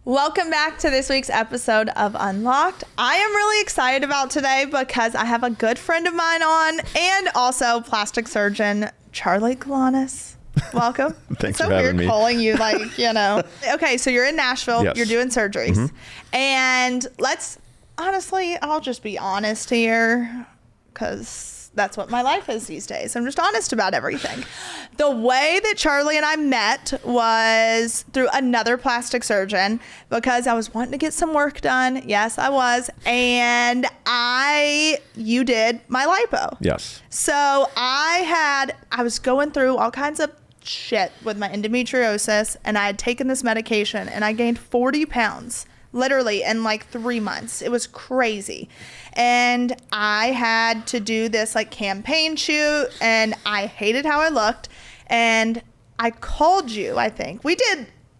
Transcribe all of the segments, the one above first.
Welcome back to this week's episode of Unlocked. I am really excited about today because I have a good friend of mine on and also plastic surgeon Charlie Galanis. Welcome. Thanks for having me. It's so weird calling you like, you know. Okay, so you're in Nashville. Yes. You're doing surgeries. Mm-hmm. And I'll just be honest here because that's what my life is these days. I'm just honest about everything. The way that Charlie and I met was through another plastic surgeon because I was wanting to get some work done. Yes, I was. And you did my lipo. Yes. So I was going through all kinds of shit with my endometriosis, and I had taken this medication and I gained 40 pounds. Literally in like 3 months. It was crazy. And I had to do this like campaign shoot and I hated how I looked. And I called you, I think.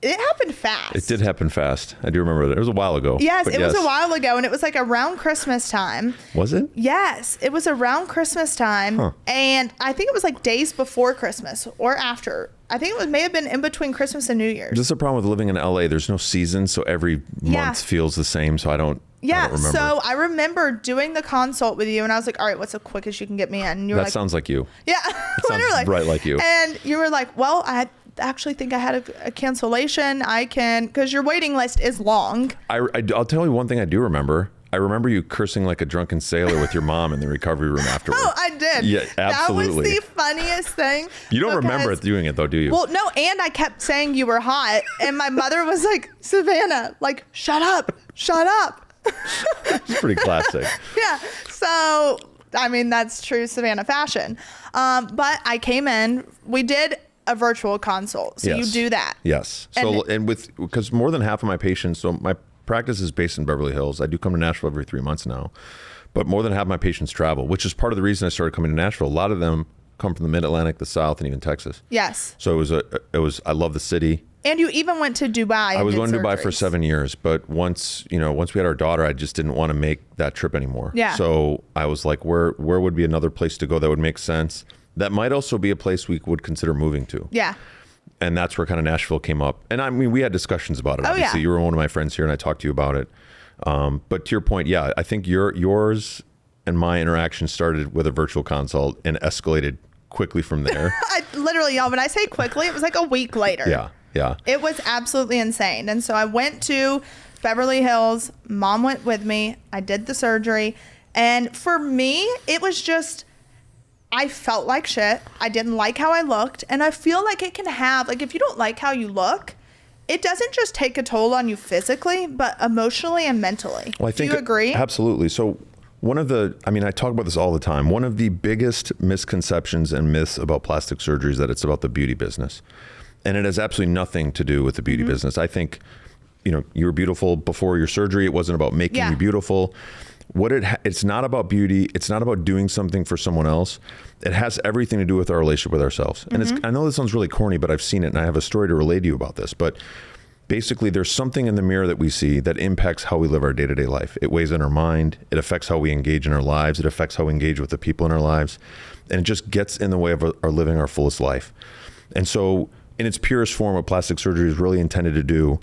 It happened fast. It did happen fast. I do remember that. It was a while ago. Yes, it was a while ago. And it was like around Christmas time. Was it? Yes, it was around Christmas time. Huh. And I think it was like days before Christmas or after. I think may have been in between Christmas and New Year's. This is the problem with living in LA. There's no season, so every month feels the same. So I don't remember. So I remember doing the consult with you, and I was like, "All right, what's the quickest you can get me in?" And you were that sounds like you. Yeah, literally, sounds right like you. And you were like, "Well, I actually think I had a cancellation. I can because your waiting list is long." I'll tell you one thing I do remember. I remember you cursing like a drunken sailor with your mom in the recovery room afterwards. Oh, I did. Yeah, absolutely. That was the funniest thing. You don't remember doing it though, do you? Well, no, and I kept saying you were hot, and my mother was like, Savannah, like, shut up. It's pretty classic. Yeah. So, I mean, that's true Savannah fashion. But I came in, we did a virtual consult. So yes. You do that. Yes. So, because more than half of my patients, so my practice is based in Beverly Hills. I do come to Nashville every 3 months now, but more than half of my patients travel, which is part of the reason I started coming to Nashville. A lot of them come from the Mid-Atlantic, the South, and even Texas. Yes. So I love the city. And you even went to Dubai. I was going to Dubai for 7 years, but once we had our daughter, I just didn't want to make that trip anymore. Yeah. So I was like, where would be another place to go that would make sense? That might also be a place we would consider moving to. Yeah. And that's where kind of Nashville came up. And I mean, we had discussions about it. Oh, obviously. yeah. You were one of my friends here and I talked to you about it. But to your point, yeah, I think yours and my interaction started with a virtual consult and escalated quickly from there. Y'all, when I say quickly, it was like a week later. Yeah. Yeah. It was absolutely insane. And so I went to Beverly Hills. Mom went with me. I did the surgery. And for me, it was just, I felt like shit. I didn't like how I looked. And I feel like it can have, like, if you don't like how you look, it doesn't just take a toll on you physically, but emotionally and mentally. Well, Do you agree? Absolutely. So I talk about this all the time. One of the biggest misconceptions and myths about plastic surgery is that it's about the beauty business. And it has absolutely nothing to do with the beauty business. I think, you were beautiful before your surgery. It wasn't about making you beautiful. It's not about beauty. It's not about doing something for someone else. It has everything to do with our relationship with ourselves. And I know this sounds really corny, but I've seen it and I have a story to relate to you about this. But basically there's something in the mirror that we see that impacts how we live our day-to-day life. It weighs in our mind. It affects how we engage in our lives. It affects how we engage with the people in our lives. And it just gets in the way of our living our fullest life. And so in its purest form, what plastic surgery is really intended to do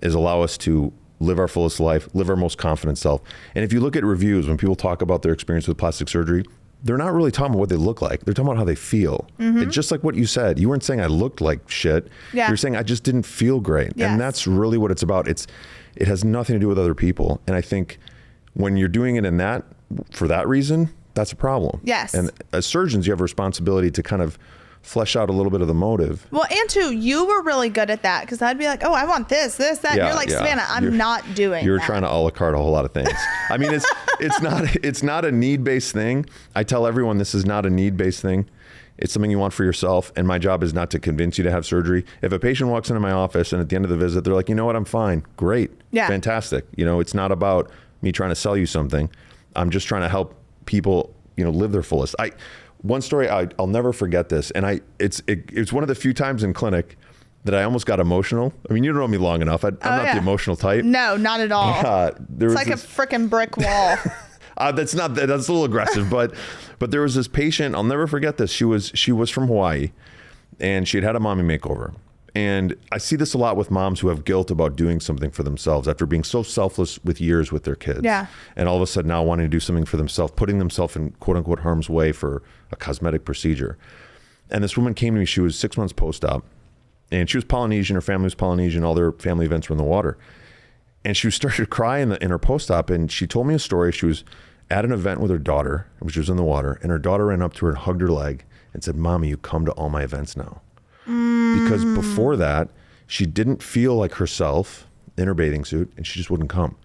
is allow us to live our fullest life, live our most confident self. And if you look at reviews, when people talk about their experience with plastic surgery, they're not really talking about what they look like. They're talking about how they feel. It's just like what you said. You weren't saying I looked like shit. Yeah. You're saying I just didn't feel great. Yes. And that's really what it's about. It has nothing to do with other people. And I think when you're doing it for that reason, that's a problem. Yes. And as surgeons, you have a responsibility to kind of flesh out a little bit of the motive. Well, and too, you were really good at that because I'd be like, oh, I want this, that. And you're like, Savannah, I'm not doing that. You're trying to a la carte a whole lot of things. I mean, it's not a need-based thing. I tell everyone this is not a need-based thing. It's something you want for yourself. And my job is not to convince you to have surgery. If a patient walks into my office and at the end of the visit, they're like, you know what, I'm fine. Great. Yeah. Fantastic. It's not about me trying to sell you something. I'm just trying to help people, live their fullest. One story, I'll never forget this. And it's one of the few times in clinic that I almost got emotional. I mean, you don't know me long enough. I'm not the emotional type. No, not at all. It's like a freaking brick wall. That's a little aggressive, but there was this patient, I'll never forget this. She was from Hawaii and she had a mommy makeover. And I see this a lot with moms who have guilt about doing something for themselves after being so selfless with years with their kids. Yeah. And all of a sudden now wanting to do something for themselves, putting themselves in quote unquote harm's way for a cosmetic procedure. And this woman came to me, she was 6 months post-op, and she was Polynesian, her family was Polynesian, all their family events were in the water. And she started to cry in her post-op, and she told me a story. She was at an event with her daughter, which was in the water, and her daughter ran up to her and hugged her leg and said, "Mommy, you come to all my events now." Because before that, she didn't feel like herself in her bathing suit, and she just wouldn't come.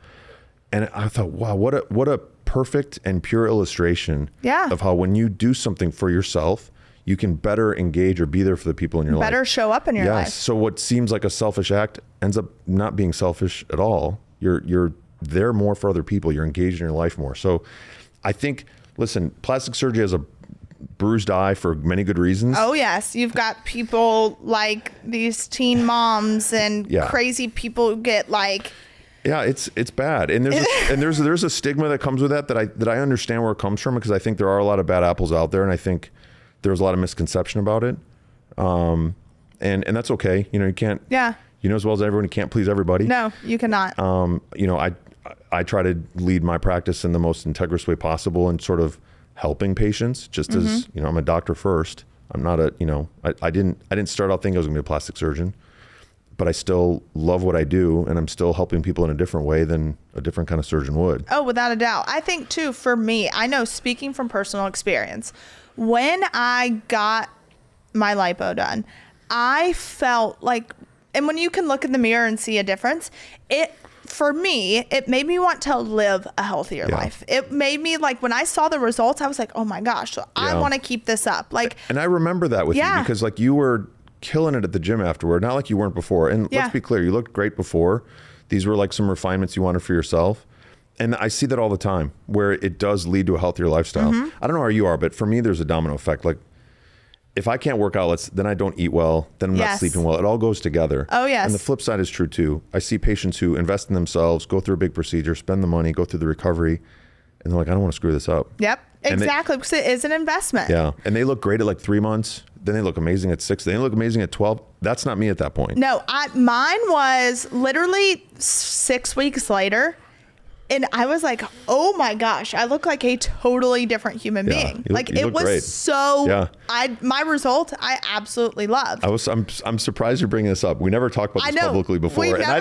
And I thought, wow, what a perfect and pure illustration of how when you do something for yourself, you can better engage or be there for the people in your life. Better show up in your life. So what seems like a selfish act ends up not being selfish at all. You're there more for other people. You're engaged in your life more. So I think, listen, plastic surgery has a bruised eye for many good reasons. Oh yes, you've got people like these teen moms and crazy people who get like. Yeah, it's bad, and there's a stigma that comes with that I understand where it comes from, because I think there are a lot of bad apples out there, and I think there's a lot of misconception about it, and that's okay. You know, you can't. Yeah. You know as well as everyone, you can't please everybody. No, you cannot. You know, I try to lead my practice in the most integrous way possible, and sort of helping patients, just as, you know, I'm a doctor first. I'm not a, you know, I didn't start out thinking I was gonna be a plastic surgeon, but I still love what I do, and I'm still helping people in a different way than a different kind of surgeon would. Oh, without a doubt. I think too, for me, I know, speaking from personal experience, when I got my lipo done, I felt like, and when you can look in the mirror and see a difference, for me, it made me want to live a healthier life. It made me, like, when I saw the results, I was like, oh my gosh, I want to keep this up. Like, and I remember that with you, because like you were killing it at the gym afterward, not like you weren't before. And let's be clear, you looked great before. These were like some refinements you wanted for yourself. And I see that all the time, where it does lead to a healthier lifestyle. I don't know how you are, but for me, there's a domino effect. Like, if I can't work out, then I don't eat well, then I'm not sleeping well. It all goes together. Oh, yes. And the flip side is true too. I see patients who invest in themselves, go through a big procedure, spend the money, go through the recovery, and they're like, I don't want to screw this up. Yep, exactly, because it is an investment. Yeah, and they look great at like 3 months, then they look amazing at 6, then they look amazing at 12. That's not me at that point. No, mine was literally 6 weeks later. And I was like, oh my gosh, I look like a totally different human being. Like, it was great. My result, I absolutely love. I'm surprised you're bringing this up. We never talked about this publicly before. I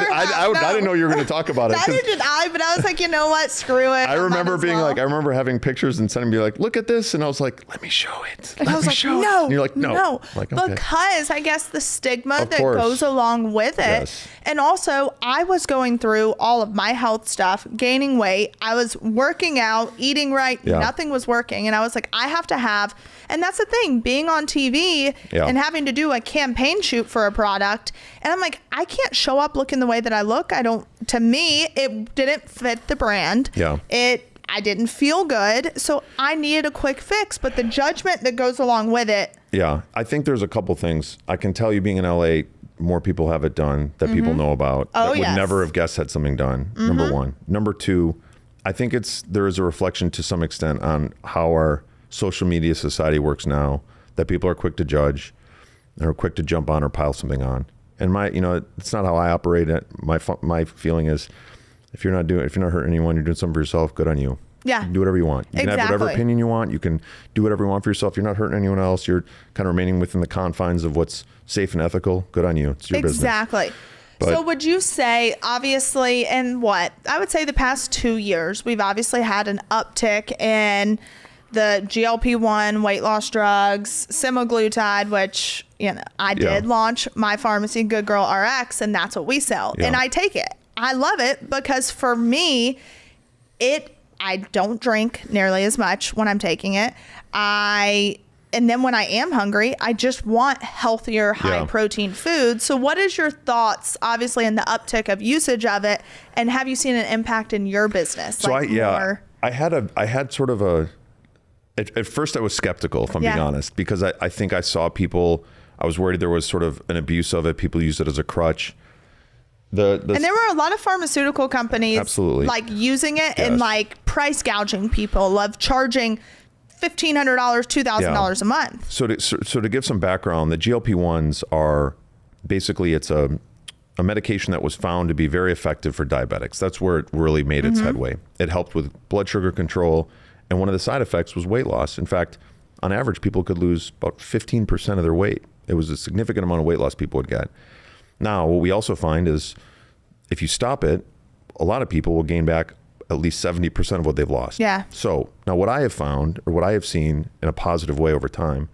didn't know you were going to talk about it. Neither did I, but I was like, you know what, screw it. I remember having pictures and sending me like, look at this. And I was like, let me show it. And I was like, no. And you're like, no. Like, okay. Because I guess the stigma that goes along with it. Yes. And also, I was going through all of my health stuff, gaining weight. I was working out, eating right. Nothing was working. And I was like, I have to have, and that's the thing, being on TV and having to do a campaign shoot for a product. And I'm like, I can't show up looking the way that I look. To me, it didn't fit the brand. I didn't feel good. So I needed a quick fix, but the judgment that goes along with it. Yeah. I think there's a couple things. I can tell you, being in LA, more people have it done that people know about that would never have guessed had something done. Number one. Number two, I think there is a reflection to some extent on how our social media society works now, that people are quick to judge and are quick to jump on or pile something on. And it's not how I operate. My feeling is, if you're not hurting anyone, you're doing something for yourself, good on you. Yeah. You can do whatever you want. You can have whatever opinion you want. You can do whatever you want for yourself. You're not hurting anyone else. You're kind of remaining within the confines of what's safe and ethical. Good on you. It's your business. Exactly. So would you say, obviously, I would say the past 2 years, we've obviously had an uptick in the GLP-1 weight loss drugs, semaglutide, which, I did launch my pharmacy, Good Girl RX, and that's what we sell. And I take it. I love it because for me, I don't drink nearly as much when I'm taking it. And then when I am hungry, I just want healthier, high protein food. So what is your thoughts, obviously, in the uptick of usage of it? And have you seen an impact in your business? So I had sort of at first I was skeptical, if I'm being honest, because I think I saw people, I was worried there was sort of an abuse of it. People use it as a crutch. And there were a lot of pharmaceutical companies like using it and like price gouging people, of charging $1,500, $2,000 a month. So to give some background, the GLP-1s basically it's a medication that was found to be very effective for diabetics. That's where it really made its headway. It helped with blood sugar control, and one of the side effects was weight loss. In fact, on average, people could lose about 15% of their weight. It was a significant amount of weight loss people would get. Now, what we also find is if you stop it, a lot of people will gain back at least 70% of what they've lost. Yeah. So now what I have found, or what I have seen in a positive way over time,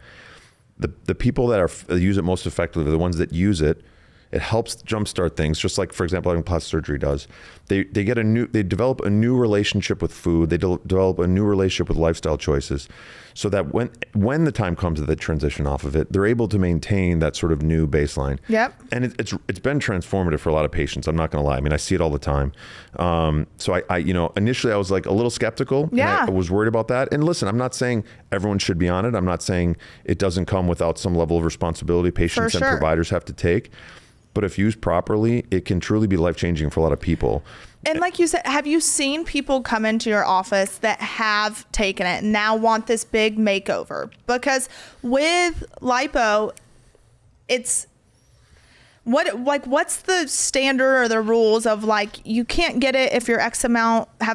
the people that use it most effectively are the ones that use it. It helps jumpstart things, just like, for example, having plastic surgery does. They develop a new relationship with food. They develop a new relationship with lifestyle choices, so that when the time comes to the transition off of it, they're able to maintain that sort of new baseline. Yep. And it's been transformative for a lot of patients. I'm not going to lie. I mean, I see it all the time. So I initially I was like a little skeptical. Yeah. And I was worried about that. And listen, I'm not saying everyone should be on it. I'm not saying it doesn't come without some level of responsibility patients and providers have to take. But if used properly, it can truly be life-changing for a lot of people. And like you said, have you seen people come into your office that have taken it and now want this big makeover? Because with lipo, what's the standard or the rules of like, you can't get it if you're have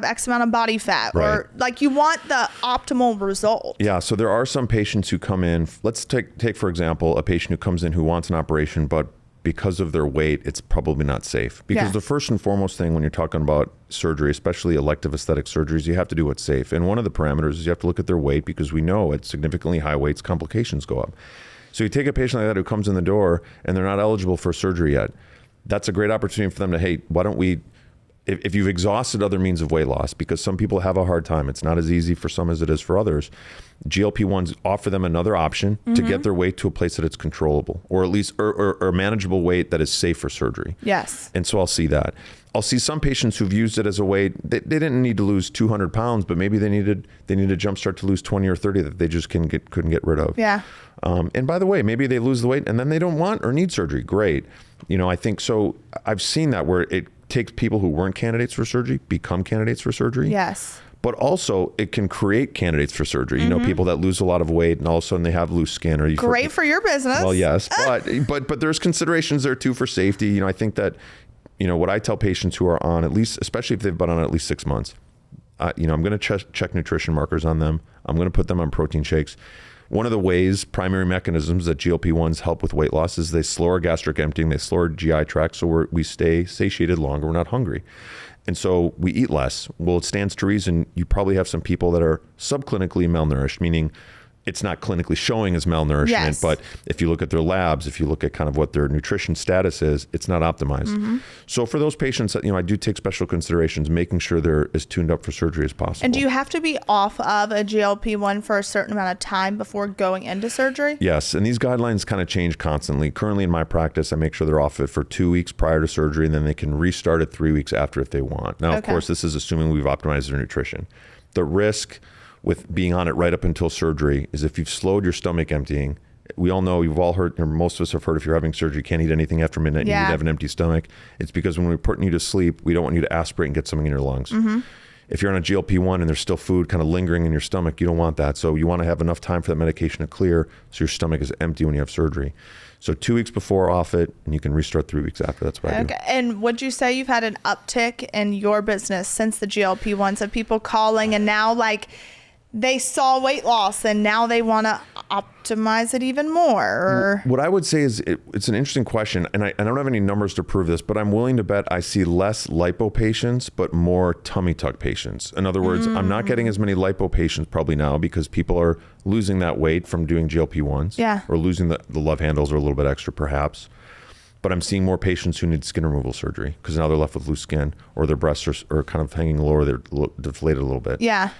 X amount of body fat, right, or like you want the optimal result. Yeah. So there are some patients who come in, let's take for example, a patient who comes in who wants an operation, but because of their weight, it's probably not safe. Because the first and foremost thing when you're talking about surgery, especially elective aesthetic surgeries, you have to do what's safe. And one of the parameters is you have to look at their weight, because we know at significantly high weights, complications go up. So you take a patient like that who comes in the door and they're not eligible for surgery yet. That's a great opportunity for them to, hey, why don't we, if you've exhausted other means of weight loss, because some people have a hard time, it's not as easy for some as it is for others. GLP-1s offer them another option to get their weight to a place that it's controllable, or at least or a manageable weight that is safe for surgery. Yes. And so I'll see that. I'll see some patients who've used it as a way, they didn't need to lose 200 pounds, but maybe they needed a jumpstart to lose 20 or 30 that they just couldn't get rid of. Yeah. And by the way, maybe they lose the weight and then they don't want or need surgery. Great. I think so. I've seen that where it takes people who weren't candidates for surgery become candidates for surgery. Yes. But also it can create candidates for surgery. People that lose a lot of weight and all of a sudden they have loose skin. Great for your business. Well, yes, but there's considerations there too for safety. I think that, what I tell patients who are on, at least, especially if they've been on at least 6 months, I'm going to check nutrition markers on them. I'm going to put them on protein shakes. One of the primary mechanisms that GLP-1s help with weight loss is they slow our gastric emptying, they slow our GI tract, so we stay satiated longer, we're not hungry. And so we eat less. Well, it stands to reason you probably have some people that are subclinically malnourished, meaning it's not clinically showing as malnourishment, yes, but if you look at their labs, if you look at kind of what their nutrition status is, it's not optimized. So for those patients, I do take special considerations, making sure they're as tuned up for surgery as possible. And do you have to be off of a GLP-1 for a certain amount of time before going into surgery? Yes, and these guidelines kind of change constantly. Currently in my practice, I make sure they're off it for 2 weeks prior to surgery, and then they can restart it 3 weeks after if they want. Now, of course, this is assuming we've optimized their nutrition. The risk with being on it right up until surgery is if you've slowed your stomach emptying. We all know, you've all heard, or most of us have heard, if you're having surgery, you can't eat anything after midnight, you need to have an empty stomach. It's because when we're putting you to sleep, we don't want you to aspirate and get something in your lungs. If you're on a GLP-1 and there's still food kind of lingering in your stomach, you don't want that. So you want to have enough time for that medication to clear so your stomach is empty when you have surgery. So 2 weeks before off it, and you can restart 3 weeks after. That's what I do. And would you say you've had an uptick in your business since the GLP-1s of people calling and now they saw weight loss and now they want to optimize it even more? Or what I would say is it's an interesting question, and I don't have any numbers to prove this, but I'm willing to bet I see less lipo patients but more tummy tuck patients. In other words, I'm not getting as many lipo patients probably now because people are losing that weight from doing GLP-1s, or losing the love handles or a little bit extra perhaps. But I'm seeing more patients who need skin removal surgery because now they're left with loose skin, or their breasts are kind of hanging lower, they're deflated a little bit. Yeah.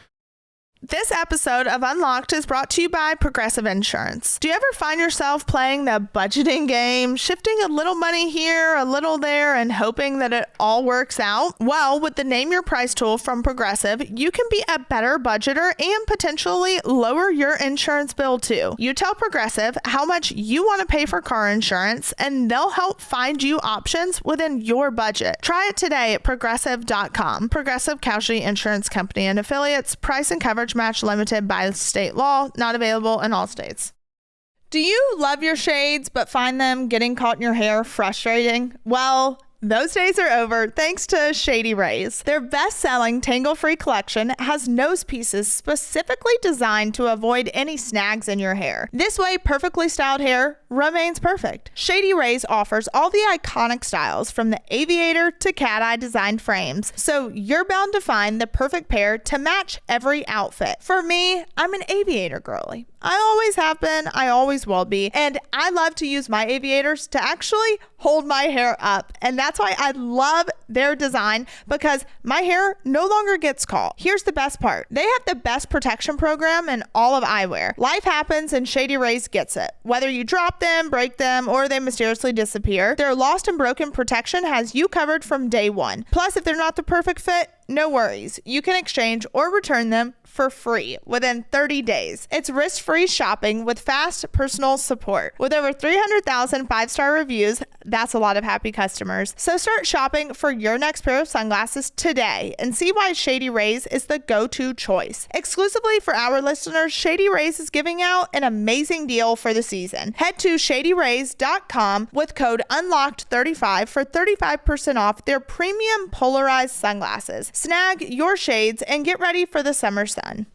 This episode of Unlocked is brought to you by Progressive Insurance. Do you ever find yourself playing the budgeting game, shifting a little money here, a little there, and hoping that it all works out? Well, with the Name Your Price tool from Progressive, you can be a better budgeter and potentially lower your insurance bill too. You tell Progressive how much you want to pay for car insurance, and they'll help find you options within your budget. Try it today at Progressive.com. Progressive Casualty Insurance Company and Affiliates. Price and coverage match limited by state law. Not available in all states. Do you love your shades but find them getting caught in your hair frustrating? Well, those days are over thanks to Shady Rays. Their best-selling tangle-free collection has nose pieces specifically designed to avoid any snags in your hair. This way, perfectly styled hair remains perfect. Shady Rays offers all the iconic styles from the aviator to cat-eye designed frames, so you're bound to find the perfect pair to match every outfit. For me, I'm an aviator girly. I always have been, I always will be, and I love to use my aviators to actually hold my hair up, and that's why I love their design, because my hair no longer gets caught. Here's the best part. They have the best protection program in all of eyewear. Life happens and Shady Rays gets it. Whether you drop them, break them, or they mysteriously disappear, their lost and broken protection has you covered from day one. Plus, if they're not the perfect fit, no worries. You can exchange or return them for free within 30 days. It's risk-free shopping with fast personal support. With over 300,000 5-star reviews, that's a lot of happy customers. So start shopping for your next pair of sunglasses today and see why Shady Rays is the go-to choice. Exclusively for our listeners, Shady Rays is giving out an amazing deal for the season. Head to shadyrays.com with code UNLOCKED35 for 35% off their premium polarized sunglasses. Snag your shades and get ready for the summer sun.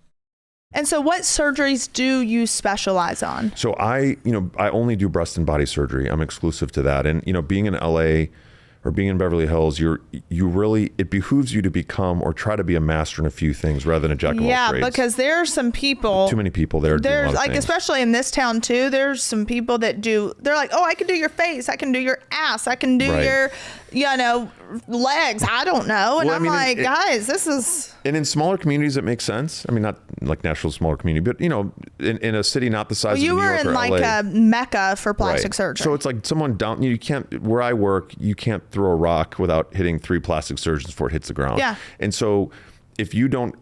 And so what surgeries do you specialize on? So I only do breast and body surgery. I'm exclusive to that. And, being in LA or being in Beverly Hills, it behooves you to become or try to be a master in a few things rather than a jack of all trades. Yeah, because there are some people. Too many people there. There's like, especially in this town too, there's some people that they're like, oh, I can do your face. I can do your ass. I can do your, legs. I don't know. And guys, this is. And in smaller communities, it makes sense. I mean, not like Nashville's a smaller community, but, in a city not the size of New York or LA. You were in like a mecca for plastic surgery. So it's like someone down, you can't, where I work, you can't throw a rock without hitting 3 plastic surgeons before it hits the ground. Yeah. And so if you don't,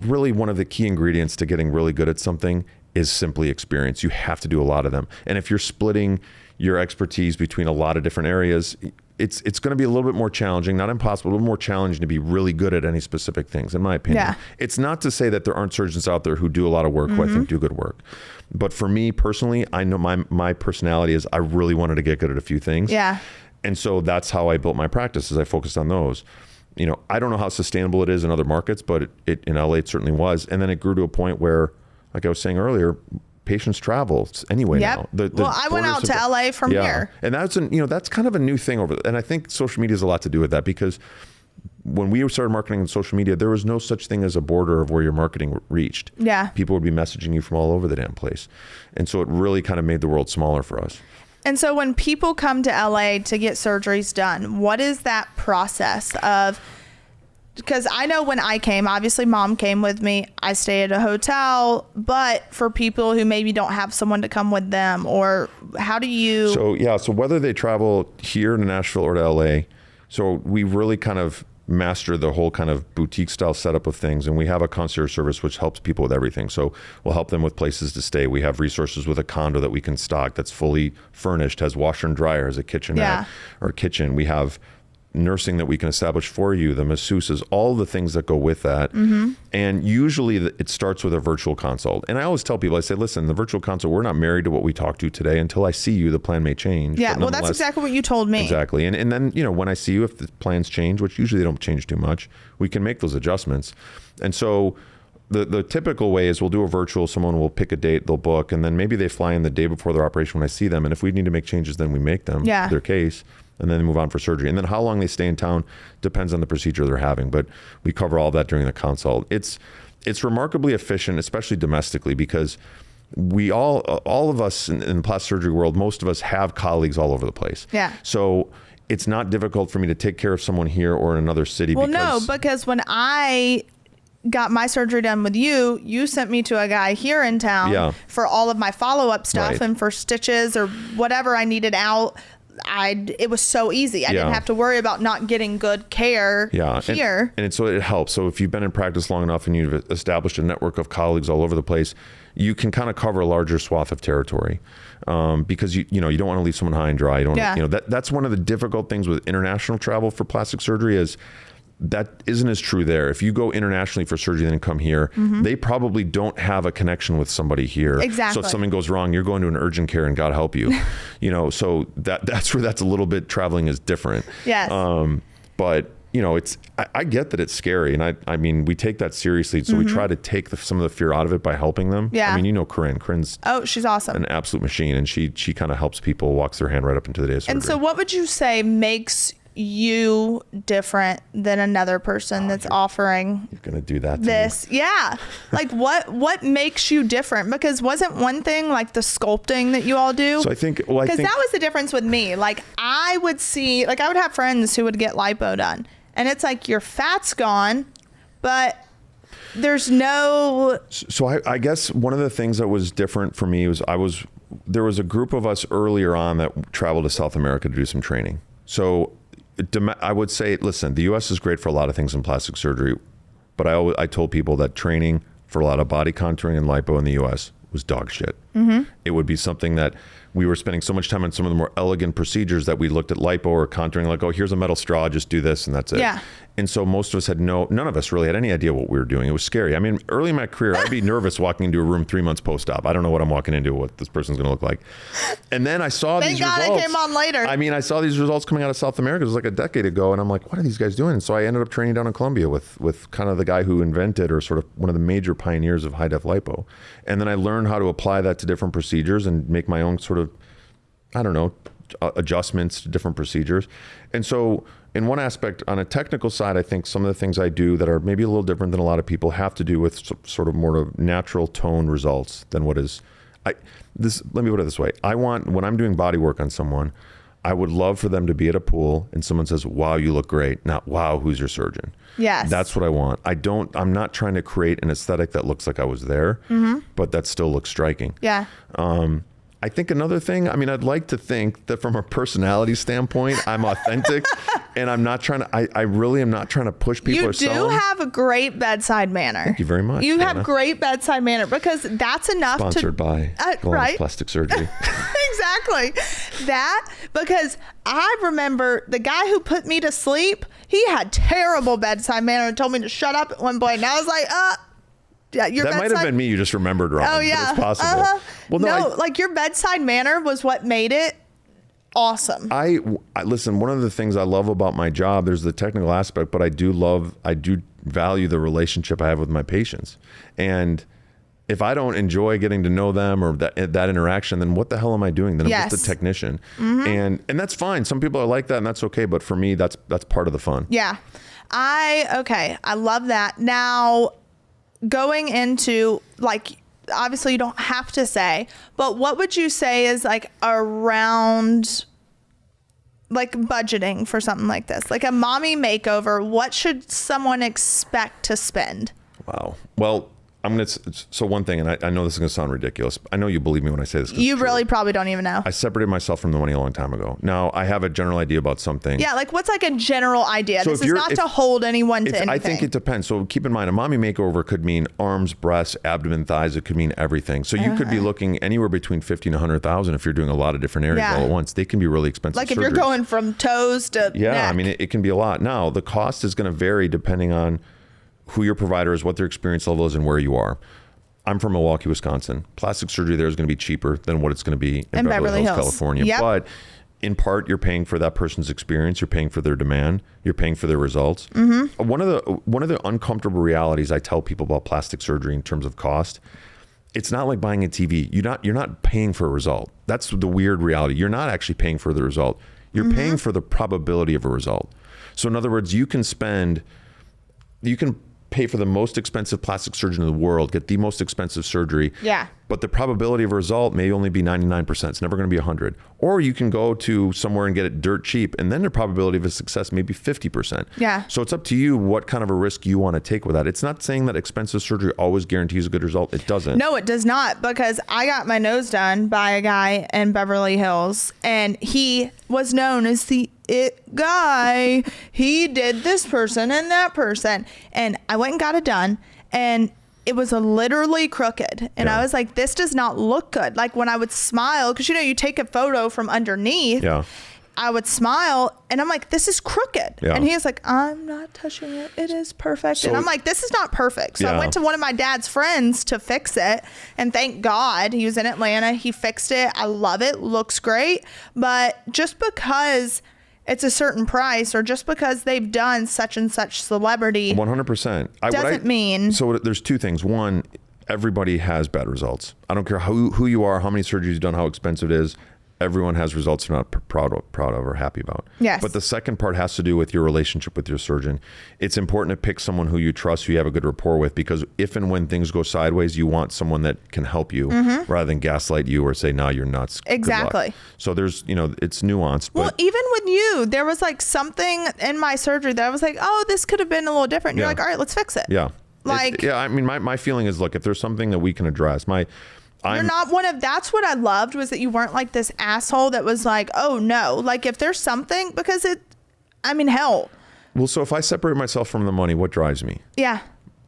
really one of the key ingredients to getting really good at something is simply experience. You have to do a lot of them. And if you're splitting your expertise between a lot of different areas, it's going to be a little bit more challenging, not impossible, a little more challenging to be really good at any specific things, in my opinion. Yeah. It's not to say that there aren't surgeons out there who do a lot of work, who I think do good work. But for me personally, I know my personality is I really wanted to get good at a few things. Yeah. And so that's how I built my practice, is I focused on those. I don't know how sustainable it is in other markets, but it in LA it certainly was. And then it grew to a point where, like I was saying earlier, patients travel anyway now. I went out to LA from here. And that's kind of a new thing over there. And I think social media has a lot to do with that, because when we started marketing on social media, there was no such thing as a border of where your marketing reached. Yeah. People would be messaging you from all over the damn place. And so it really kind of made the world smaller for us. And so when people come to LA to get surgeries done, what is that process of? Because I know when I came, obviously mom came with me. I stay at a hotel, but for people who maybe don't have someone to come with them, or how do you? So whether they travel here to Nashville or to LA, so we really kind of master the whole kind of boutique style setup of things. And we have a concierge service, which helps people with everything. So we'll help them with places to stay. We have resources with a condo that we can stock that's fully furnished, has washer and dryer, has a kitchenette or kitchen. We have nursing that we can establish for you, the masseuses, all the things that go with that. And usually it starts with a virtual consult. And I always tell people, I say, listen, the virtual consult, we're not married to what we talk to today. Until I see you, the plan may change. Yeah, well, that's exactly what you told me. Exactly. And then, when I see you, if the plans change, which usually they don't change too much, we can make those adjustments. And so the typical way is we'll do a virtual, someone will pick a date, they'll book, and then maybe they fly in the day before their operation when I see them. And if we need to make changes, then we make them, their case. And then they move on for surgery. And then how long they stay in town depends on the procedure they're having. But we cover all that during the consult. It's remarkably efficient, especially domestically, because we all of us in the plastic surgery world, most of us have colleagues all over the place. Yeah. So it's not difficult for me to take care of someone here or in another city. Well, because when I got my surgery done with you, you sent me to a guy here in town for all of my follow-up stuff and for stitches or whatever I needed out. It was so easy. I didn't have to worry about not getting good care here. And so it helps. So if you've been in practice long enough and you've established a network of colleagues all over the place, you can kind of cover a larger swath of territory, because you don't want to leave someone high and dry. That's one of the difficult things with international travel for plastic surgery is that isn't as true there. If you go internationally for surgery and then come here, they probably don't have a connection with somebody here. Exactly. So if something goes wrong, you're going to an urgent care and God help you. So that's where that's a little bit, traveling is different. Yes. But I get that it's scary, and I mean, we take that seriously. So we try to take some of the fear out of it by helping them. Yeah. I mean, Corinne's she's awesome. an absolute machine, and she kind of helps people, walks their hand right up into the day of surgery. And so what would you say makes you different than another person that's offering You're gonna do that to this? me. Yeah. Like what makes you different? Because wasn't one thing like the sculpting that you all do? So I think that was the difference with me. Like I would have friends who would get lipo done, and it's like your fat's gone, but there's no. So I guess one of the things that was different for me was there was a group of us earlier on that traveled to South America to do some training. So I would say, listen, the U.S. is great for a lot of things in plastic surgery, but I told people that training for a lot of body contouring and lipo in the U.S. was dog shit. It would be something that we were spending so much time on some of the more elegant procedures that we looked at lipo or contouring like, oh, here's a metal straw, just do this and that's it. Yeah. And so most of us none of us really had any idea what we were doing. It was scary. I mean, early in my career, I'd be nervous walking into a room 3 months post-op. I don't know what I'm walking into, what this person's going to look like. And then I saw these results. Thank God it came on later. I mean, I saw these results coming out of South America. It was like a decade ago. And I'm like, what are these guys doing? And so I ended up training down in Colombia with kind of the guy who invented, or sort of one of the major pioneers of high-def lipo. And then I learned how to apply that to different procedures and make my own sort of, adjustments to different procedures. And so in one aspect, on a technical side, I think some of the things I do that are maybe a little different than a lot of people have to do with sort of more of natural tone results than what is. Let me put it this way. When I'm doing body work on someone, I would love for them to be at a pool and someone says, wow, you look great. Not, wow, who's your surgeon? Yes. That's what I want. I'm not trying to create an aesthetic that looks like I was there, but that still looks striking. Yeah. I think another thing, I'd like to think that from a personality standpoint, I'm authentic and I'm not trying to, I really am not trying to push people You or sell them. do have a great bedside manner. Thank you very much. You Savannah. have great bedside manner, because that's enough Sponsored by Galanis right? Plastic Surgery. Exactly. Because I remember the guy who put me to sleep, he had terrible bedside manner and told me to shut up at one point. And I was like, yeah, that might have been me. You just remembered wrong. Oh, yeah. But it's possible. Well, no, your bedside manner was what made it awesome. I listen, one of the things I love about my job, there's the technical aspect, but I do value the relationship I have with my patients. And if I don't enjoy getting to know them or that interaction, then what the hell am I doing? Then I'm just a technician. And that's fine. Some people are like that, and that's okay. But for me, that's part of the fun. Yeah. I love that. Now, going into, obviously you don't have to say, but what would you say is around budgeting for something like this? Like a mommy makeover, what should someone expect to spend? Wow. Well, so one thing, and I know this is going to sound ridiculous. I know you believe me when I say this. You really probably don't even know. I separated myself from the money a long time ago. Now, I have a general idea about something. Yeah, what's a general idea? So this is not to hold anyone to anything. I think it depends. So keep in mind, a mommy makeover could mean arms, breasts, abdomen, thighs. It could mean everything. So you could be looking anywhere between $50,000 and $100,000 if you're doing a lot of different areas all at once. They can be really expensive if you're going from toes to neck. It can be a lot. Now, the cost is going to vary depending on who your provider is, what their experience level is, and where you are. I'm from Milwaukee, Wisconsin. Plastic surgery there is going to be cheaper than what it's going to be in Beverly Hills, California. Yep. But in part, you're paying for that person's experience. You're paying for their demand. You're paying for their results. One of the uncomfortable realities I tell people about plastic surgery in terms of cost, it's not like buying a TV. You're not paying for a result. That's the weird reality. You're not actually paying for the result. You're paying for the probability of a result. So in other words, you can pay for the most expensive plastic surgeon in the world, get the most expensive surgery. Yeah. But the probability of a result may only be 99%. It's never going to be 100. Or you can go to somewhere and get it dirt cheap, and then the probability of a success may be 50%. Yeah. So it's up to you what kind of a risk you want to take with that. It's not saying that expensive surgery always guarantees a good result. It doesn't. No, it does not, because I got my nose done by a guy in Beverly Hills, and he was known as the it guy. He did this person and that person, and I went and got it done, and it was literally crooked. And I was like, this does not look good. Like when I would smile, because you take a photo from underneath. Yeah. I would smile and I'm like, this is crooked. Yeah. And he's like, I'm not touching it. It is perfect. So, and I'm like, this is not perfect. So I yeah. went to one of my dad's friends to fix it. And thank God he was in Atlanta. He fixed it. I love it. Looks great. But just because it's a certain price or just because they've done such and such celebrity 100%. doesn't mean. So there's two things. One, everybody has bad results. I don't care who you are, how many surgeries you've done, how expensive it is. Everyone has results they're not proud of or happy about. Yes. But the second part has to do with your relationship with your surgeon. It's important to pick someone who you trust, who you have a good rapport with, because if and when things go sideways, you want someone that can help you rather than gaslight you or say, no, you're nuts. Exactly. So there's, it's nuanced. But Well, even with you, there was like something in my surgery that I was like, oh, this could have been a little different. And you're like, all right, let's fix it. yeah. Like, I mean, my feeling is, look, if there's something that we can address, you're not one of, that's what I loved, was that you weren't like this asshole that was like, oh no, like if there's something, because hell. Well, so if I separate myself from the money, what drives me? Yeah.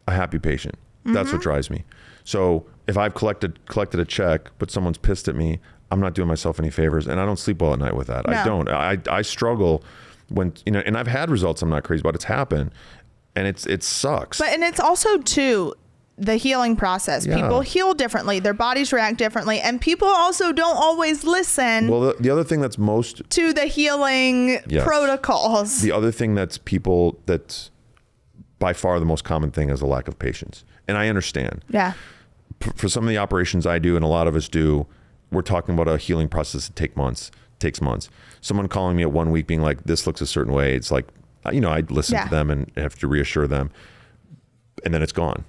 A happy patient. That's what drives me. So if I've collected a check, but someone's pissed at me, I'm not doing myself any favors, and I don't sleep well at night with that. No. I don't. I struggle when, and I've had results I'm not crazy about. It's happened, and it sucks. And it's also too, the healing process. Yeah. People heal differently. Their bodies react differently. And people also don't always listen Well, the other thing that's to the healing protocols. The other thing that's by far the most common thing is a lack of patience. And I understand. Yeah. For some of the operations I do, and a lot of us do, we're talking about a healing process that takes months. Someone calling me at 1 week being like, this looks a certain way. It's like, I'd listen to them and have to reassure them. And then it's gone.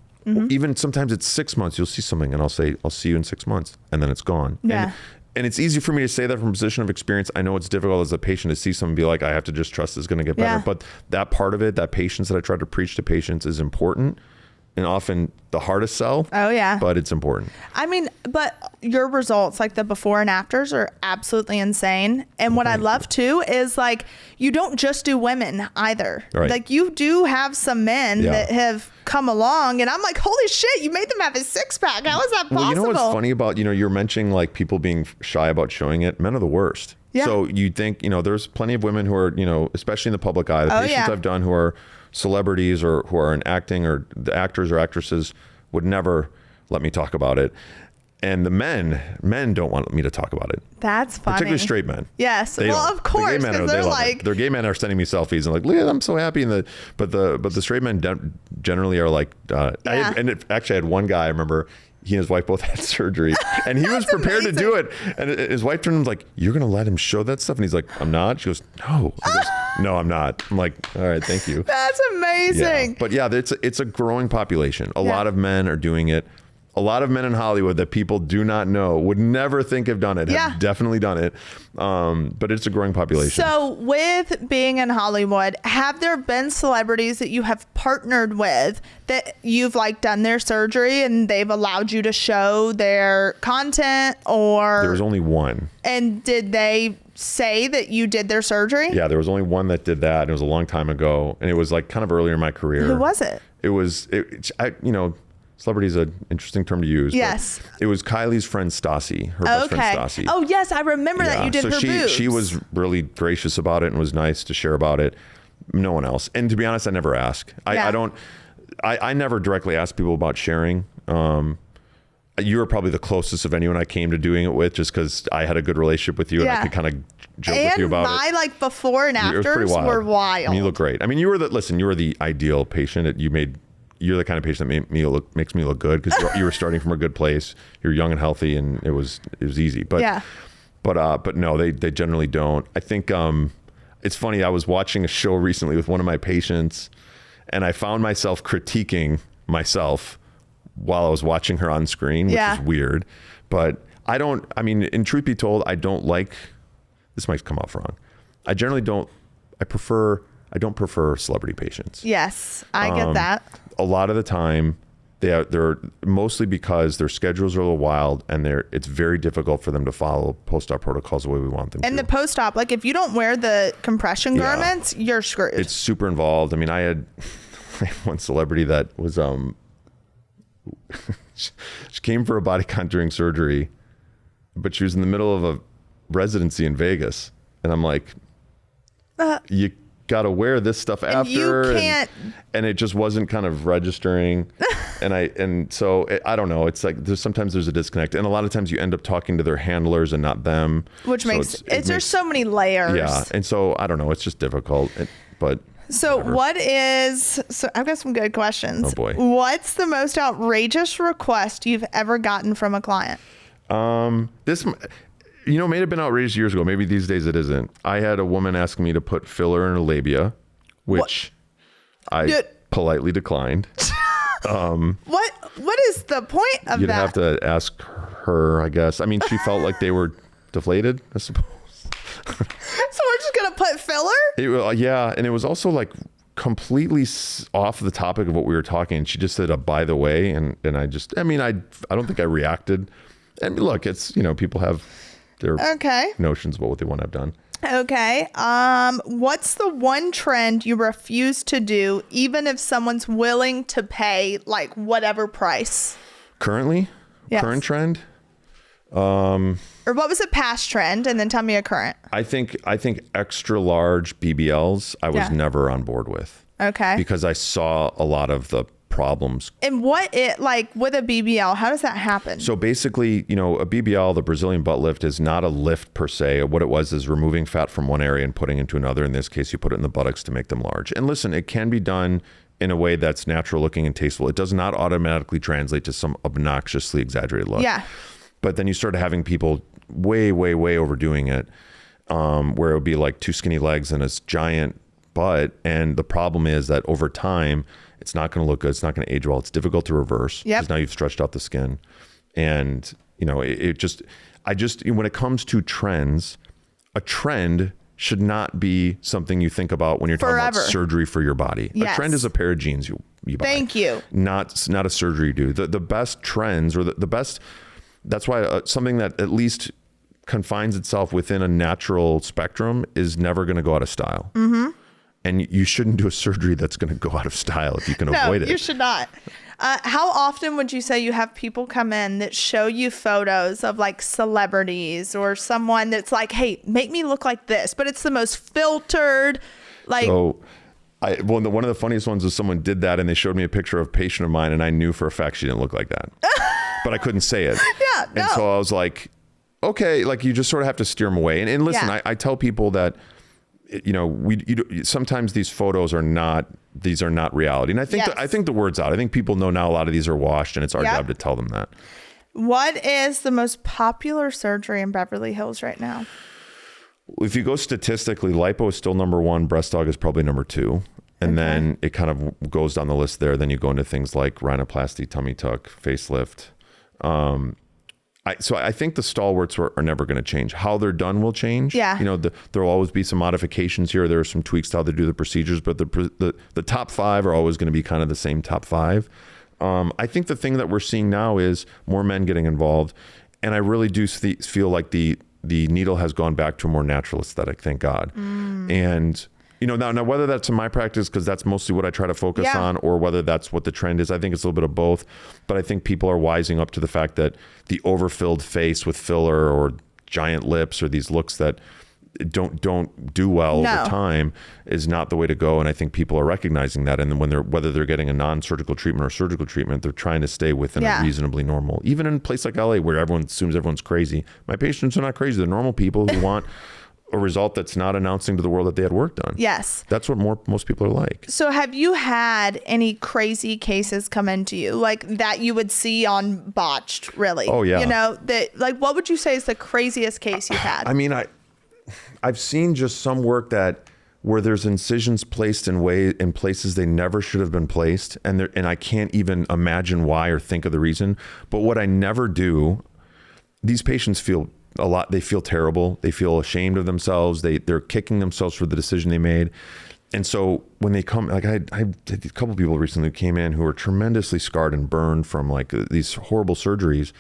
Even sometimes it's 6 months. You'll see something and I'll say, I'll see you in 6 months. And then it's gone. Yeah. And it's easy for me to say that from a position of experience. I know it's difficult as a patient to see someone be like, I have to just trust it's going to get better. Yeah. But that part of it, that patience that I try to preach to patients, is important. And often the hardest sell. Oh yeah. But it's important. But your results, like the before and afters, are absolutely insane. And what I love too is like, you don't just do women either. Right. Like you do have some men that have come along, and I'm like, holy shit, you made them have a six pack. How is that possible? Well, you know what's funny about, you're mentioning like people being shy about showing it. Men are the worst. Yeah. So you think, there's plenty of women who are, especially in the public eye, the patients I've done who are celebrities or who are in acting, or the actors or actresses would never let me talk about it. And the men don't want me to talk about it. That's funny. Particularly straight men. Yes. They Well, don't. of course, the gay men because they're like, their gay men are sending me selfies and like, look, I'm so happy. And but the straight men generally are like, I had one guy, I remember, he and his wife both had surgery, and he was prepared to do it. And his wife turned and was like, you're going to let him show that stuff? And he's like, I'm not. She goes, no. He goes, no, I'm not. I'm like, all right, thank you. That's amazing. Yeah. But yeah, it's a growing population. A lot of men are doing it. A lot of men in Hollywood that people do not know, would never think have done it, have definitely done it. But it's a growing population. So with being in Hollywood, have there been celebrities that you have partnered with that you've like done their surgery and they've allowed you to show their content, or? There was only one. And did they say that you did their surgery? Yeah, there was only one that did that. And it was a long time ago. And it was like kind of earlier in my career. Who was it? Celebrity is an interesting term to use. Yes. It was Kylie's friend Stassi, her best friend Stassi. Oh yes, I remember that you did her boobs. She was really gracious about it and was nice to share about it. No one else. And to be honest, I never ask. I never directly ask people about sharing. You were probably the closest of anyone I came to doing it with, just because I had a good relationship with you and I could kind of joke with you about it. And my like before and afters were wild. I mean, you look great. I mean, you were the ideal patient. You're the kind of patient that makes me look good, because you were starting from a good place. You're young and healthy, and it was easy. But no, they generally don't. I think it's funny. I was watching a show recently with one of my patients, and I found myself critiquing myself while I was watching her on screen, which is weird. But in truth be told, I don't like, this might come off wrong. I don't prefer celebrity patients. Yes, I get that. A lot of the time, they're mostly because their schedules are a little wild, and it's very difficult for them to follow post-op protocols the way we want them to. And the post-op, like if you don't wear the compression garments, you're screwed. It's super involved. I mean, I had one celebrity that was she came for a body contouring surgery, but she was in the middle of a residency in Vegas, and I'm like, you got to wear this stuff after. You can't. And it just wasn't kind of registering. So I don't know. It's like sometimes there's a disconnect. And a lot of times you end up talking to their handlers and not them. Which makes, there's so many layers. Yeah. And so I don't know. It's just difficult. So I've got some good questions. Oh boy. What's the most outrageous request you've ever gotten from a client? This, may have been outrageous years ago. Maybe these days it isn't. I had a woman asking me to put filler in her labia, which I politely declined. What is the point of that? You'd have to ask her, I guess. I mean, she felt like they were deflated, I suppose. So we're just going to put filler? Yeah. And it was also like completely off the topic of what we were talking. She just said, by the way. And I don't think I reacted. And look, it's, people have their notions about what they want to have done. Okay. What's the one trend you refuse to do, even if someone's willing to pay like whatever price? Currently? Yes. Current trend? Or what was a past trend? And then tell me a current. I think extra large BBLs I was never on board with. Okay. Because I saw a lot of the problems. And with a BBL, how does that happen? So basically, a BBL, the Brazilian butt lift, is not a lift per se. What it was is removing fat from one area and putting into another. In this case, you put it in the buttocks to make them large. And listen, it can be done in a way that's natural looking and tasteful. It does not automatically translate to some obnoxiously exaggerated look. Yeah. But then you start having people way, way, way overdoing it, where it would be like two skinny legs and this giant butt. And the problem is that over time, it's not going to look good. It's not going to age well. It's difficult to reverse because now you've stretched out the skin. And, when it comes to trends, a trend should not be something you think about when you're talking about surgery for your body. Yes. A trend is a pair of jeans you buy. Thank you. Not a surgery you do. The best trends or the best, that's why something that at least confines itself within a natural spectrum is never going to go out of style. Mm-hmm. And you shouldn't do a surgery that's going to go out of style if you can avoid it. No, you should not. How often would you say you have people come in that show you photos of like celebrities or someone that's like, hey, make me look like this, but it's the most filtered, like. So one of the funniest ones was someone did that and they showed me a picture of a patient of mine and I knew for a fact she didn't look like that, but I couldn't say it. Yeah. No. And so I was like, okay, like you just sort of have to steer them away. And listen, I tell people that, sometimes these photos are not reality. And I think the word's out. I think people know now a lot of these are washed and it's our job to tell them that. What is the most popular surgery in Beverly Hills right now? If you go statistically, lipo is still number one. Breast aug is probably number two. And then it kind of goes down the list there. Then you go into things like rhinoplasty, tummy tuck, facelift. So I think the stalwarts are never going to change. How they're done will change. Yeah. There will always be some modifications here. There are some tweaks to how they do the procedures, but the top five are always going to be kind of the same top five. I think the thing that we're seeing now is more men getting involved. And I really do feel like the needle has gone back to a more natural aesthetic, thank God. And now whether that's in my practice, because that's mostly what I try to focus on, or whether that's what the trend is, I think it's a little bit of both. But I think people are wising up to the fact that the overfilled face with filler or giant lips or these looks that don't do well over time is not the way to go. And I think people are recognizing that. And then whether they're getting a non-surgical treatment or surgical treatment, they're trying to stay within a reasonably normal. Even in a place like LA where everyone assumes everyone's crazy, my patients are not crazy. They're normal people who want a result that's not announcing to the world that they had work done. Yes. That's what most people are like. So have you had any crazy cases come into you like that you would see on Botched, really? Oh, yeah. What would you say is the craziest case you've had? I mean, I've seen just some work where there's incisions placed in places they never should have been placed. And I can't even imagine why or think of the reason. But what I never do, these patients feel a lot. They feel terrible. They feel ashamed of themselves. They're kicking themselves for the decision they made. And so when they come, like I had a couple people recently who came in who were tremendously scarred and burned from like these horrible surgeries.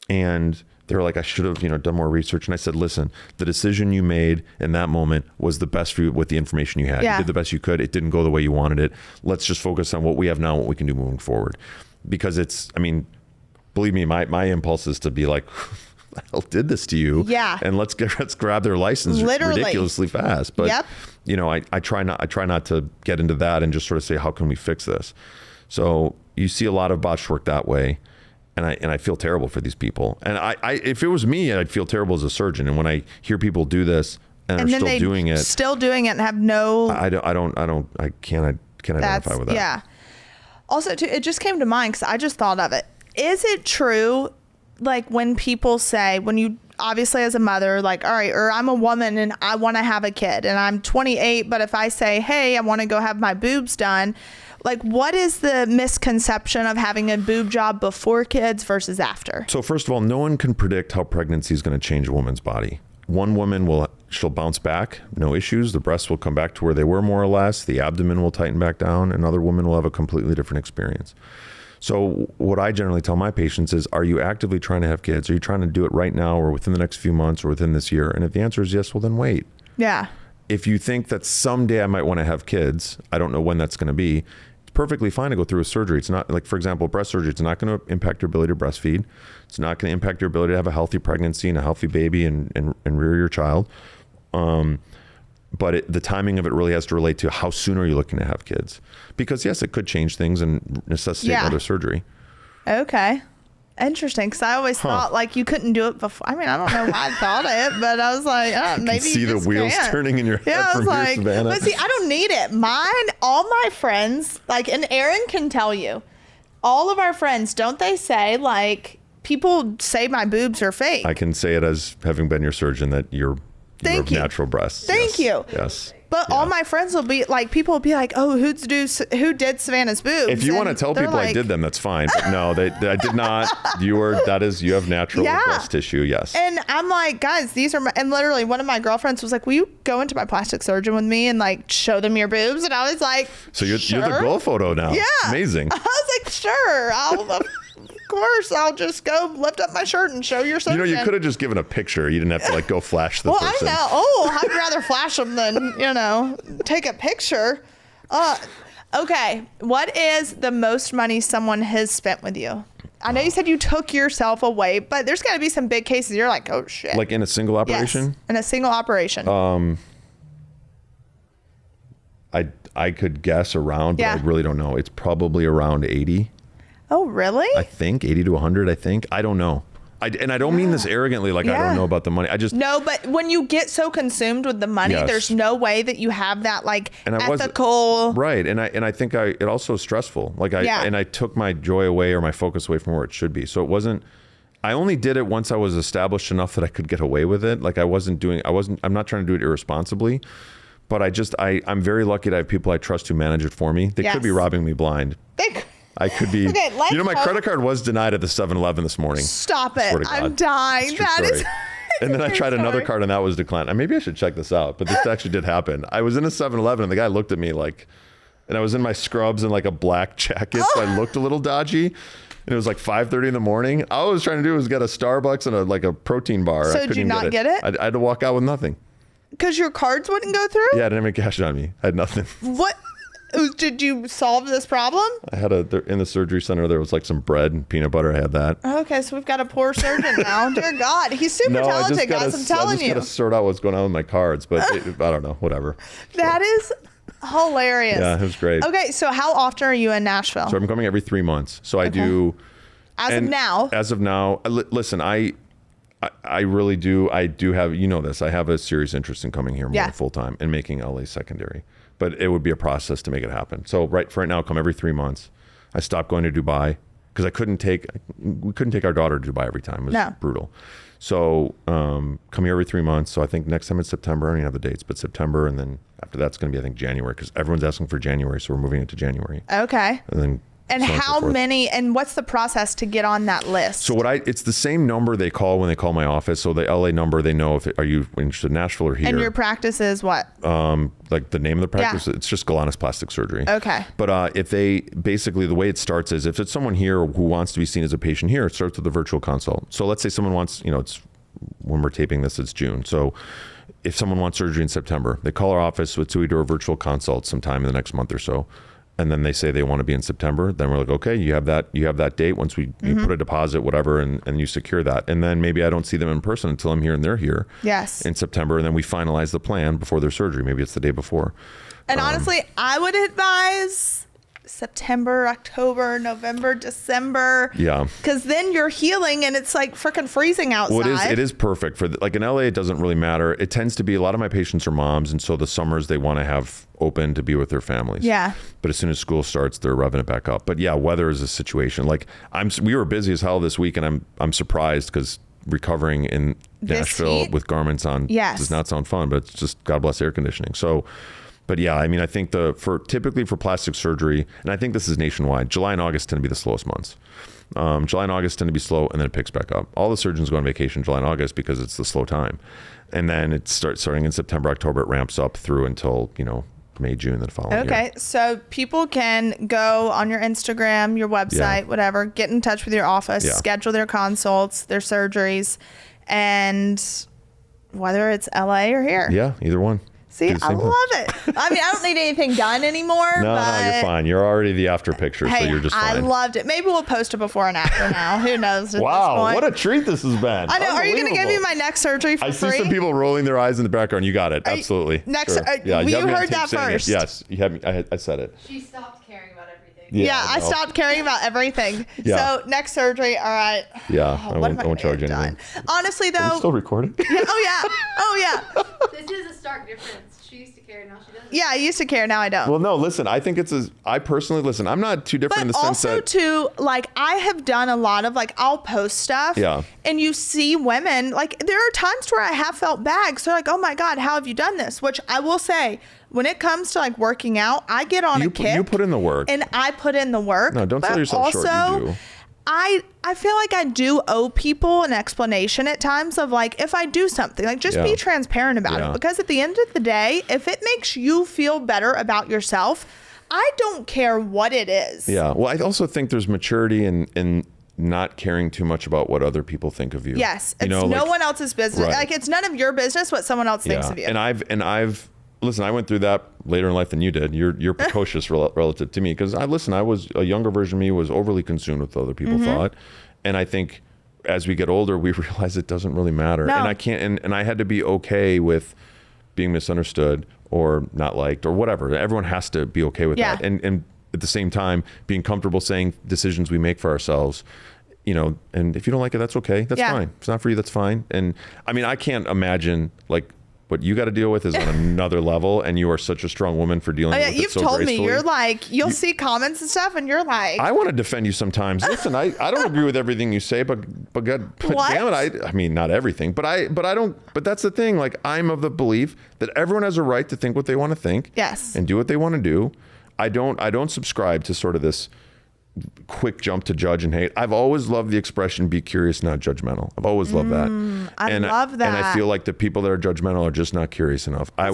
And they were like, I should have, done more research. And I said, listen, the decision you made in that moment was the best for you with the information you had. You did the best you could. It didn't go the way you wanted it. Let's just focus on what we have now and what we can do moving forward. Because believe me, my impulse is to be like, the hell did this to you? Yeah. And let's grab their license Literally. ridiculously fast. But Yep. I try not to get into that and just sort of say, how can we fix this? So you see a lot of botched work that way. And I feel terrible for these people. And I if it was me, I'd feel terrible as a surgeon. And when I hear people do this and are still doing it and have no, I can't identify with that. Yeah. Also, too, it just came to mind because I just thought of it. Is it true, like when people say, when you obviously as a mother, like, all right, or I'm a woman and I want to have a kid and I'm 28, but if I say, hey, I want to go have my boobs done, like what is the misconception of having a boob job before kids versus after? So first of all, no one can predict how pregnancy is going to change a woman's body. One woman she'll bounce back, no issues. The breasts will come back to where they were more or less. The abdomen will tighten back down. Another woman will have a completely different experience. So what I generally tell my patients is, are you actively trying to have kids? Are you trying to do it right now or within the next few months or within this year? And if the answer is yes, well then wait. Yeah. If you think that someday I might want to have kids, I don't know when that's going to be, it's perfectly fine to go through a surgery. It's not like, for example, breast surgery, it's not going to impact your ability to breastfeed. It's not going to impact your ability to have a healthy pregnancy and a healthy baby and rear your child. But the timing of it really has to relate to how soon are you looking to have kids? Because yes, it could change things and necessitate another surgery. Okay. Interesting. Because I always thought like you couldn't do it before. I mean, I don't know why I thought it, but I was like, maybe you see the wheels turning in your head from here, Savannah. But see, I don't need it. All my friends, like, and Aaron can tell you, all of our friends, don't they say like, people say my boobs are fake? I can say it as having been your surgeon that you have natural breasts. Thank you. Yes. But all my friends will be like, people will be like, oh, who did Savannah's boobs? If you want to tell people like, I did them, that's fine. But no, I did not. You have natural breast tissue. Yes. And I'm like, guys, these are and literally one of my girlfriends was like, will you go into my plastic surgeon with me and like show them your boobs? And I was like, so you're sure? the glow photo now. Yeah. Amazing. I was like, sure. Of course, I'll just go lift up my shirt and show your surgeon. You could have just given a picture. You didn't have to like go flash the person. Well, I know. Oh, I'd rather flash them than, take a picture. Okay. What is the most money someone has spent with you? I know you said you took yourself away, but there's got to be some big cases. You're like, oh, shit. Like in a single operation? Yes, in a single operation. I could guess around, but I really don't know. It's probably around 80. Oh, really? I think 80 to 100, I think. I don't know. I don't mean this arrogantly, like I don't know about the money. No, but when you get so consumed with the money, there's no way that you have that like ethical. Right. And I think it also is stressful. Like I took my joy away or my focus away from where it should be. So it wasn't, I only did it once I was established enough that I could get away with it. Like I'm not trying to do it irresponsibly, but I'm very lucky to have people I trust who manage it for me. They could be robbing me blind. I could be. Okay, my credit card was denied at the 7-Eleven this morning. Stop it. I'm dying. That is. And then I tried another card and that was declined. Maybe I should check this out, but this actually did happen. I was in a 7-Eleven and the guy looked at me like, and I was in my scrubs and like a black jacket. So I looked a little dodgy. And it was like 5:30 in the morning. All I was trying to do was get a Starbucks and a protein bar. So did you not get it? I had to walk out with nothing. Because your cards wouldn't go through? Yeah, I didn't have any cash on me. I had nothing. What? Did you solve this problem? I had in the surgery center, there was like some bread and peanut butter. I had that. Okay, so we've got a poor surgeon now. Dear God, he's super talented, guys. I'm telling you. I just got to sort out what's going on with my cards, but I don't know, whatever. That is hilarious. Yeah, it was great. Okay, so how often are you in Nashville? So I'm coming every 3 months. So I do. As of now, listen, I really do. I do have, this. I have a serious interest in coming here more full time and making LA secondary. But it would be a process to make it happen. So for right now, come every 3 months. I stopped going to Dubai because we couldn't take our daughter to Dubai every time. It was brutal. So come here every 3 months. So I think next time it's September. I don't even have the dates, but September, and then after that's going to be, I think, January, because everyone's asking for January, so we're moving it to January. Okay. And then. And how many, and what's the process to get on that list? So it's the same number they call when they call my office. So the LA number, they know are you interested in Nashville or here? And your practice is what? Like the name of the practice, it's just Galanis Plastic Surgery. Okay. But basically the way it starts is if it's someone here who wants to be seen as a patient here, it starts with a virtual consult. So let's say someone wants, it's when we're taping this, it's June. So if someone wants surgery in September, they call our office, so we do a virtual consult sometime in the next month or so. and then they say they want to be in September, then we're like, okay, you have that date. Once you put a deposit, whatever, and you secure that. And then maybe I don't see them in person until I'm here and they're here in September. And then we finalize the plan before their surgery. Maybe it's the day before. And honestly, I would advise September, October, November, December. Yeah. Because then you're healing and it's like freaking freezing outside. Well, it is perfect for like in LA. It doesn't really matter. It tends to be a lot of my patients are moms, and so the summers they want to have open to be with their families. Yeah. But as soon as school starts, they're revving it back up. But yeah, weather is a situation. Like we were busy as hell this week, and I'm surprised because recovering in Nashville with garments on does not sound fun, but it's just God bless air conditioning. So. But yeah, I mean, I think typically for plastic surgery, and I think this is nationwide, July and August tend to be the slowest months. July and August tend to be slow, and then it picks back up. All the surgeons go on vacation July and August because it's the slow time. And then it starting in September, October, it ramps up through until, May, June, the following year. Okay, so people can go on your Instagram, your website, whatever, get in touch with your office, schedule their consults, their surgeries, and whether it's LA or here. Yeah, either one. See, I love it. I mean, I don't need anything done anymore. No, but you're fine. You're already the after picture, so you're just fine. I loved it. Maybe we'll post a before and after now. Who knows? Wow, what a treat this has been. I know. Are you going to give me my neck surgery for free? I see some people rolling their eyes in the background. You got it. Absolutely. Sure. You heard that first. Yes, you had me. I said it. She stopped caring about everything. Yeah, I stopped caring about everything. So neck surgery, all right. Yeah, I won't charge anything. Honestly, though. Are we still recording? Yeah, oh yeah. This is a stark difference. She used to care, now she doesn't. Yeah, I used to care, now I don't. Well, no, listen, I think I personally, listen, I'm not too different in the sense that. But also, too, like, I have done a lot of, like, I'll post stuff. Yeah. And you see women, like, there are times where I have felt bad. So, like, oh my God, how have you done this? Which I will say, when it comes to, like, working out, I get on a kick. You put in the work. And I put in the work. No, don't sell yourself short, you do. I feel like I do owe people an explanation at times of like, if I do something, like just be transparent about it. Because at the end of the day, if it makes you feel better about yourself, I don't care what it is. Yeah. Well, I also think there's maturity in not caring too much about what other people think of you. Yes. It's no one else's business. Right. Like it's none of your business what someone else thinks of you. And I've listen, I went through that later in life than you did. You're precocious relative to me because I was a younger version of me was overly consumed with what other people thought. And I think as we get older, we realize it doesn't really matter. No. And I can't, and I had to be okay with being misunderstood or not liked or whatever. Everyone has to be okay with that. And at the same time, being comfortable saying decisions we make for ourselves, and if you don't like it, that's okay. That's fine. If it's not for you, that's fine. And I mean, I can't imagine like, what you got to deal with is on another level, and you are such a strong woman for dealing with it so gracefully. You've told me, you're like, you'll see comments and stuff, and you're like... I want to defend you sometimes. Listen, I don't agree with everything you say, but God, damn it, I mean, not everything, but that's the thing. Like, I'm of the belief that everyone has a right to think what they want to think. Yes. And do what they want to do. I don't subscribe to sort of this quick jump to judge and hate. I've always loved the expression "be curious, not judgmental." I've always loved that. I love that. And I feel like the people that are judgmental are just not curious enough. I'd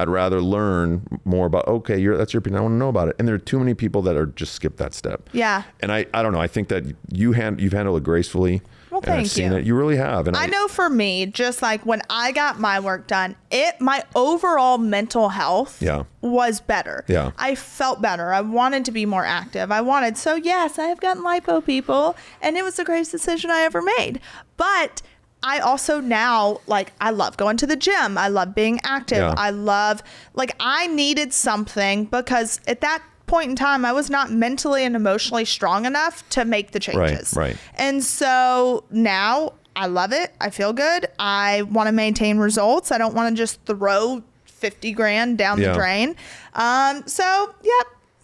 rather learn more about. Okay, that's your opinion. I want to know about it. And there are too many people that are just skip that step. Yeah. And I don't know. I think that you've handled it gracefully. Well, and I've seen it. You really have. And I know for me, just like when I got my work done, my overall mental health was better. Yeah. I felt better. I wanted to be more active. So yes, I have gotten lipo, people, and it was the greatest decision I ever made. But I also now, like, I love going to the gym. I love being active. Yeah. I needed something because at that point in time, I was not mentally and emotionally strong enough to make the changes. Right. And so now I love it. I feel good. I want to maintain results. I don't want to just throw 50 grand down the drain.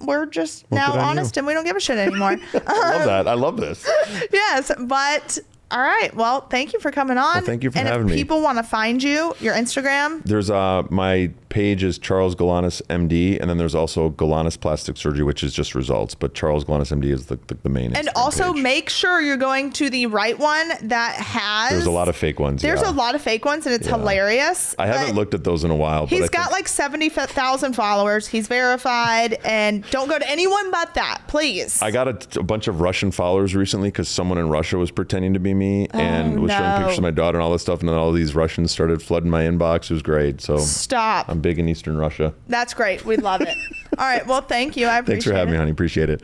We're just now honest and we don't give a shit anymore. I love that. I love this. Yes, but all right. Well, thank you for coming on. Well, thank you for having me. And if people want to find you, your Instagram. There's my page is Charles Galanis MD, and then there's also Galanis Plastic Surgery, which is just results. But Charles Galanis MD is the main. And Instagram also page. make sure you're going to the right one that has. There's a lot of fake ones. There's a lot of fake ones, and it's hilarious. I haven't looked at those in a while. He's got like 70,000 followers. He's verified, and don't go to anyone but that, please. I got a bunch of Russian followers recently because someone in Russia was pretending to be me and was showing pictures of my daughter and all this stuff, and then all these Russians started flooding my inbox. It was great. So stop. I'm big in Eastern Russia. That's great. We love it. All right. Well, thank you. I appreciate Thanks for having it. me, honey. Appreciate it.